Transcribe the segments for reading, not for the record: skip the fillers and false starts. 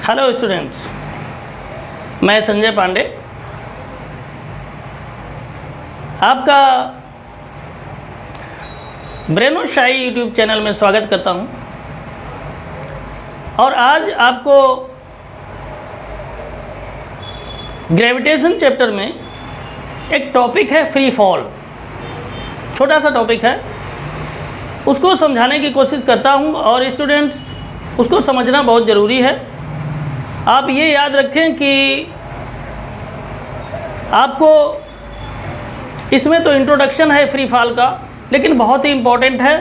Hello students, मैं संजय पांडे आपका ब्रेनोशाई YouTube channel में स्वागत करता हूं। और आज आपको ग्रेविटेशन चैप्टर में एक टॉपिक है फ्री फॉल। छोटा सा टॉपिक है, उसको समझाने की कोशिश करता हूं और स्टूडेंट्स उसको समझना बहुत ज़रूरी है। आप ये याद रखें कि आपको इसमें तो इंट्रोडक्शन है फ्री फॉल का, लेकिन बहुत ही इम्पोर्टेंट है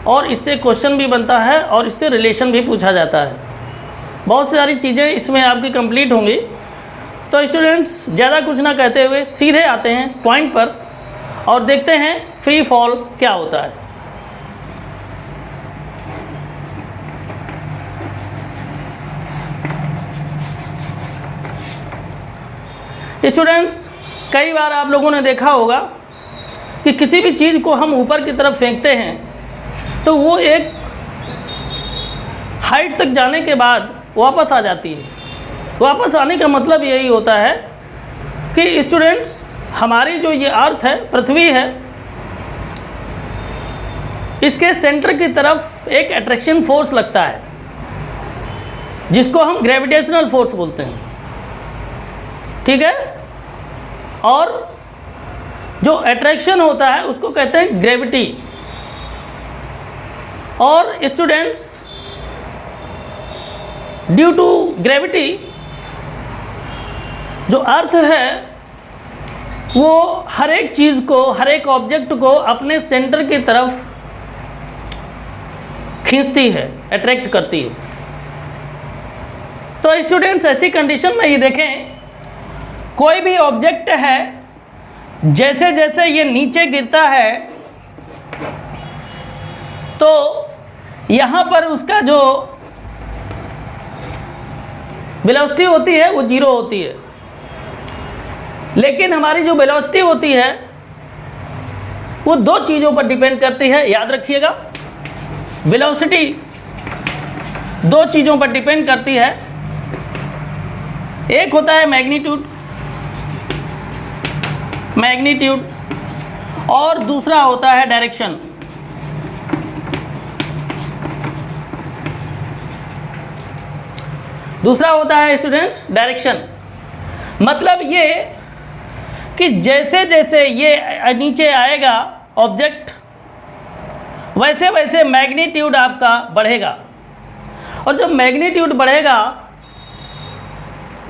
और इससे क्वेश्चन भी बनता है और इससे रिलेशन भी पूछा जाता है। बहुत सारी चीज़ें इसमें आपकी कंप्लीट होंगी। तो स्टूडेंट्स ज़्यादा कुछ ना कहते हुए सीधे आते हैं पॉइंट पर और देखते हैं फ्री फॉल क्या होता है। स्टूडेंट्स, कई बार आप लोगों ने देखा होगा कि किसी भी चीज़ को हम ऊपर की तरफ फेंकते हैं तो वो एक हाइट तक जाने के बाद वापस आ जाती है। वापस आने का मतलब यही होता है कि स्टूडेंट्स, हमारी जो ये अर्थ है, पृथ्वी है, इसके सेंटर की तरफ एक अट्रैक्शन फोर्स लगता है जिसको हम ग्रेविटेशनल फोर्स बोलते हैं। ठीक है। और जो अट्रैक्शन होता है उसको कहते हैं ग्रेविटी। और स्टूडेंट्स, ड्यू टू ग्रेविटी जो अर्थ है वो हर एक चीज़ को, हर एक ऑब्जेक्ट को अपने सेंटर की तरफ खींचती है, अट्रैक्ट करती है। तो स्टूडेंट्स, ऐसी कंडीशन में ये देखें, कोई भी ऑब्जेक्ट है, जैसे जैसे ये नीचे गिरता है तो यहाँ पर उसका जो वेलोसिटी होती है वो जीरो होती है। लेकिन हमारी जो वेलोसिटी होती है वो दो चीज़ों पर डिपेंड करती है, याद रखिएगा। वेलोसिटी दो चीज़ों पर डिपेंड करती है। एक होता है मैग्नीट्यूड और दूसरा होता है डायरेक्शन। दूसरा होता है स्टूडेंट्स डायरेक्शन। मतलब ये कि जैसे जैसे ये नीचे आएगा ऑब्जेक्ट, वैसे वैसे मैग्नीट्यूड आपका बढ़ेगा। और जब मैग्नीट्यूड बढ़ेगा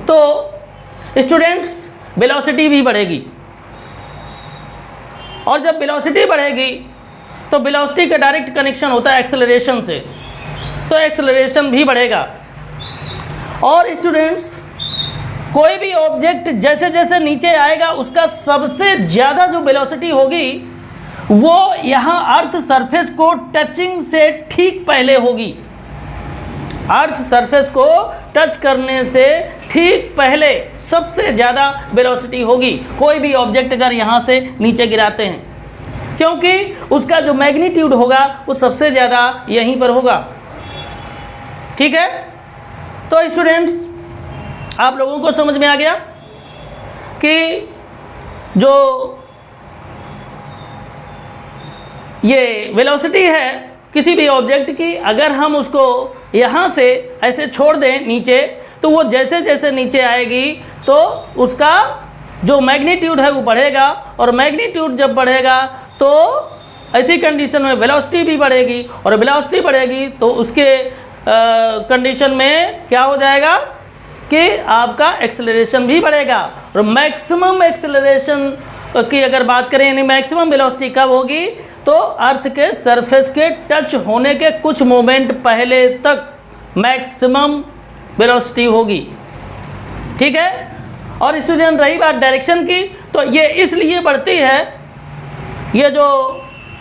तो स्टूडेंट्स वेलोसिटी भी बढ़ेगी। और जब वेलोसिटी बढ़ेगी तो वेलोसिटी का डायरेक्ट कनेक्शन होता है एक्सेलरेशन से, तो एक्सेलरेशन भी बढ़ेगा। और स्टूडेंट्स, कोई भी ऑब्जेक्ट जैसे जैसे नीचे आएगा उसका सबसे ज़्यादा जो वेलोसिटी होगी वो यहाँ अर्थ सरफेस को टचिंग से ठीक पहले होगी। अर्थ सरफेस को टच करने से ठीक पहले सबसे ज़्यादा वेलोसिटी होगी कोई भी ऑब्जेक्ट अगर यहाँ से नीचे गिराते हैं, क्योंकि उसका जो मैग्नीट्यूड होगा वो सबसे ज़्यादा यहीं पर होगा। ठीक है। तो स्टूडेंट्स, आप लोगों को समझ में आ गया कि जो ये वेलोसिटी है किसी भी ऑब्जेक्ट की, अगर हम उसको यहाँ से ऐसे छोड़ दें नीचे, तो वो जैसे जैसे नीचे आएगी तो उसका जो मैग्नीट्यूड है वो बढ़ेगा। और मैग्नीट्यूड जब बढ़ेगा तो ऐसी कंडीशन में वेलोसिटी भी बढ़ेगी, और वेलोसिटी बढ़ेगी तो उसके कंडीशन में क्या हो जाएगा कि आपका एक्सेलरेशन भी बढ़ेगा। और मैक्सिमम एक्सेलरेशन की अगर बात करें, यानी मैक्सिमम वेलोसिटी कब होगी, तो अर्थ के सरफेस के टच होने के कुछ मोमेंट पहले तक मैक्सिमम वेलोसिटी होगी। ठीक है। और स्टूडेंट, रही बात डायरेक्शन की, तो ये इसलिए बढ़ती है, ये जो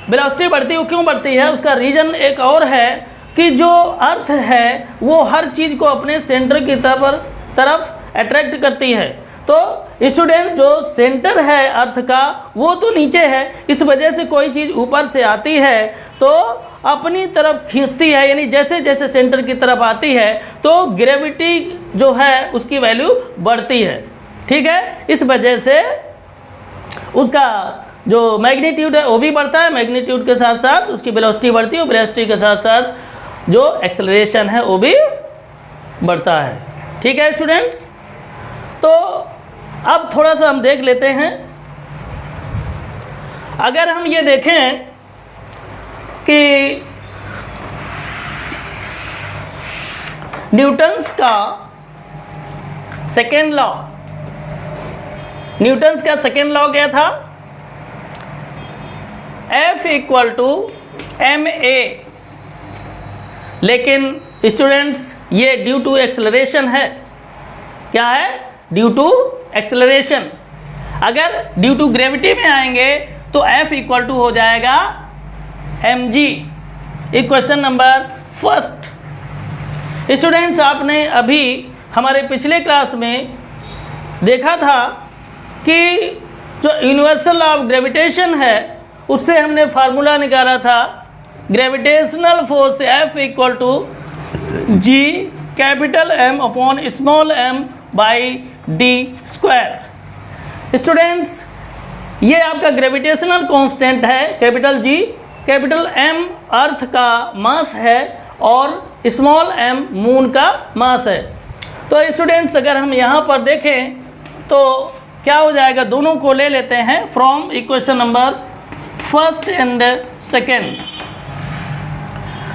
वेलोसिटी बढ़ती है वो क्यों बढ़ती है, उसका रीज़न एक और है कि जो अर्थ है वो हर चीज़ को अपने सेंटर की तरफ अट्रैक्ट करती है। तो स्टूडेंट जो सेंटर है अर्थ का वो तो नीचे है, इस वजह से कोई चीज़ ऊपर से आती है तो अपनी तरफ खींचती है, यानी जैसे जैसे सेंटर की तरफ आती है तो ग्रेविटी जो है उसकी वैल्यू बढ़ती है। ठीक है, इस वजह से उसका जो मैग्नीट्यूड है वो भी बढ़ता है, मैग्नीट्यूड के साथ साथ उसकी वेलोसिटी बढ़ती है, वेलोसिटी के साथ साथ जो एक्सेलरेशन है वो भी बढ़ता है। ठीक है स्टूडेंट्स, तो अब थोड़ा सा हम देख लेते हैं। अगर हम ये देखें कि न्यूटन्स का सेकेंड लॉ, न्यूटन्स का सेकेंड लॉ क्या था? F इक्वल टू ma, लेकिन स्टूडेंट्स ये ड्यू टू एक्सेलरेशन है। क्या है? Due to acceleration. अगर ड्यू टू ग्रेविटी में आएंगे तो F इक्वल टू हो जाएगा mg। Equation number first. Students आपने अभी हमारे पिछले क्लास में देखा था कि जो यूनिवर्सल लॉ ऑफ ग्रेविटेशन है उससे हमने फार्मूला निकाला था, gravitational force F equal to G capital M upon small m by D square. Students ये आपका ग्रेविटेशनल कांस्टेंट है capital G, capital M earth का मास है और स्मॉल m मून का मास है। तो स्टूडेंट्स अगर हम यहाँ पर देखें तो क्या हो जाएगा, दोनों को ले लेते हैं from equation number first and second.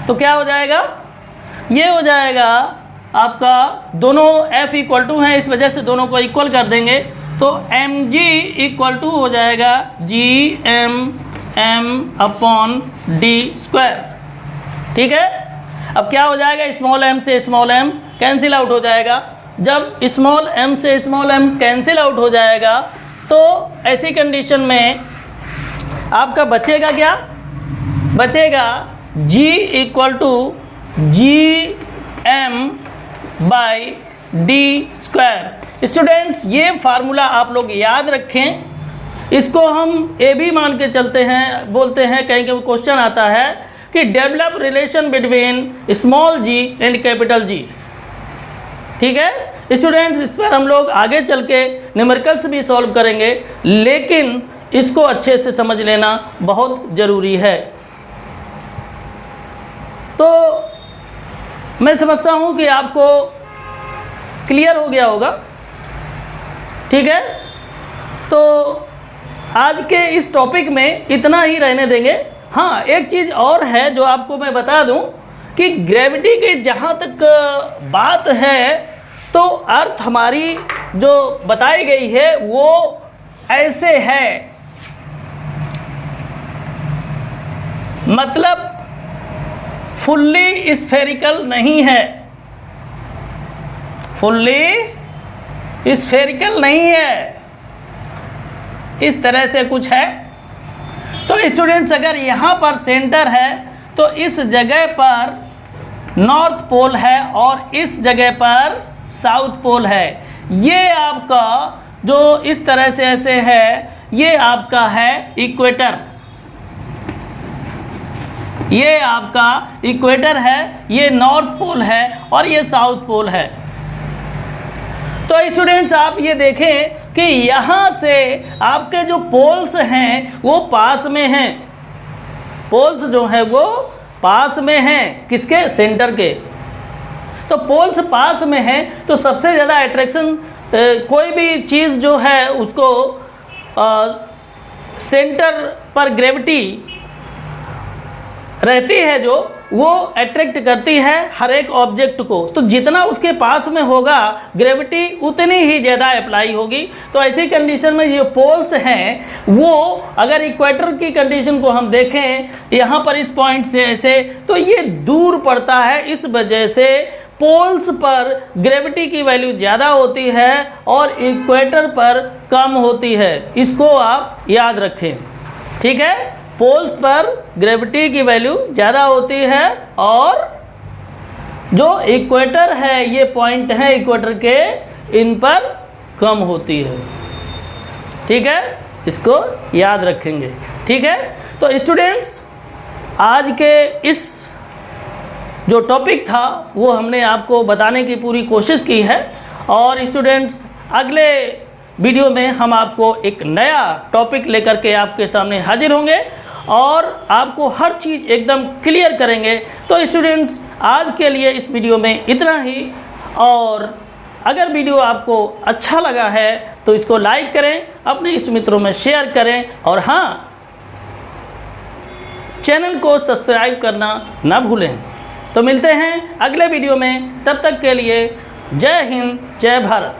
तो क्या हो जाएगा, ये हो जाएगा आपका, दोनों F इक्वल टू हैं इस वजह से दोनों को इक्वल कर देंगे तो mg इक्वल टू हो जाएगा gm अपॉन डी स्क्वायर। ठीक है, अब क्या हो जाएगा, स्मॉल m से स्मॉल m कैंसिल आउट हो जाएगा। जब स्मॉल m से स्मॉल m कैंसिल आउट हो जाएगा तो ऐसी कंडीशन में आपका बचेगा क्या, बचेगा g equal to G M by D square. Students ये फार्मूला आप लोग याद रखें, इसको हम ये भी मान के चलते हैं, बोलते हैं कहीं कहीं क्वेश्चन आता है कि develop relation between small g and capital G। ठीक है स्टूडेंट्स, इस पर हम लोग आगे चल के न्यूमेरिकल्स भी सॉल्व करेंगे, लेकिन इसको अच्छे से समझ लेना बहुत ज़रूरी है। तो मैं समझता हूँ कि आपको क्लियर हो गया होगा। ठीक है, तो आज के इस टॉपिक में इतना ही रहने देंगे। हाँ, एक चीज़ और है जो आपको मैं बता दूं कि ग्रेविटी की जहाँ तक बात है तो अर्थ हमारी जो बताई गई है वो ऐसे है, मतलब फुल्ली स्फेरिकल नहीं है, फुल्ली स्फेरिकल नहीं है, इस तरह से कुछ है। तो स्टूडेंट्स अगर यहाँ पर सेंटर है तो इस जगह पर नॉर्थ पोल है और इस जगह पर साउथ पोल है। ये आपका जो इस तरह से ऐसे है ये आपका है इक्वेटर, ये आपका इक्वेटर है, ये नॉर्थ पोल है और ये साउथ पोल है। तो स्टूडेंट्स आप ये देखें कि यहाँ से आपके जो पोल्स हैं वो पास में हैं, पोल्स जो हैं वो पास में हैं, किसके, सेंटर के। तो पोल्स पास में हैं तो सबसे ज़्यादा अट्रैक्शन कोई भी चीज़ जो है उसको सेंटर पर ग्रेविटी रहती है जो वो अट्रैक्ट करती है हर एक ऑब्जेक्ट को। तो जितना उसके पास में होगा ग्रेविटी उतनी ही ज़्यादा अप्लाई होगी। तो ऐसी कंडीशन में ये पोल्स हैं वो अगर इक्वेटर की कंडीशन को हम देखें यहाँ पर इस पॉइंट से ऐसे तो ये दूर पड़ता है, इस वजह से पोल्स पर ग्रेविटी की वैल्यू ज़्यादा होती है और इक्वेटर पर कम होती है। इसको आप याद रखें। ठीक है, पोल्स पर ग्रेविटी की वैल्यू ज़्यादा होती है और जो इक्वेटर है, ये पॉइंट है इक्वेटर के, इन पर कम होती है। ठीक है, इसको याद रखेंगे। ठीक है, तो स्टूडेंट्स आज के इस जो टॉपिक था वो हमने आपको बताने की पूरी कोशिश की है। और स्टूडेंट्स अगले वीडियो में हम आपको एक नया टॉपिक लेकर के आपके सामने हाजिर होंगे और आपको हर चीज़ एकदम क्लियर करेंगे। तो स्टूडेंट्स आज के लिए इस वीडियो में इतना ही, और अगर वीडियो आपको अच्छा लगा है तो इसको लाइक करें, अपने इस मित्रों में शेयर करें, और हाँ, चैनल को सब्सक्राइब करना ना भूलें। तो मिलते हैं अगले वीडियो में, तब तक के लिए जय हिंद, जय भारत।